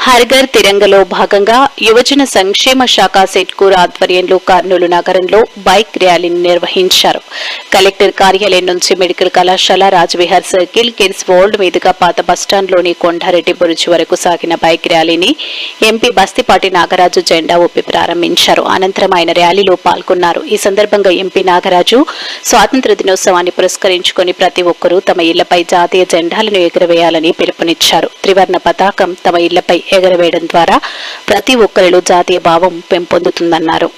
హర్ఘర్ తిరంగలో భాగంగా యువజన సంక్షేమ శాఖ సెట్కూర్ ఆధ్వర్యంలో కర్నూలు నగరంలో బైక్ ర్యాలీని నిర్వహించారు. కలెక్టర్ కార్యాలయం నుంచి మెడికల్ కళాశాల, రాజ్విహార్ సర్కిల్, కిడ్స్ వరల్డ్ మీదుగా పాత బస్టాండ్లోని కొండారెడ్డి బురుజు వరకు సాగిన బైక్ ర్యాలీని ఎంపీ బస్తిపాటి నాగరాజు జెండా ఊపి ప్రారంభించారు. అనంతరం ఆయన ర్యాలీలో పాల్గొన్నారు. ఈ సందర్భంగా ఎంపీ నాగరాజు స్వాతంత్ర్య దినోత్సవాన్ని పురస్కరించుకుని ప్రతి ఒక్కరూ తమ ఇళ్లపై జాతీయ జెండాలను ఎగురవేయాలని పిలుపునిచ్చారు. త్రివర్ణ పతాకం తమ ఇళ్లపై ఎగరవేయడం ద్వారా ప్రతి ఒక్కరిలో జాతీయ భావం పెంపొందుతుందన్నారు.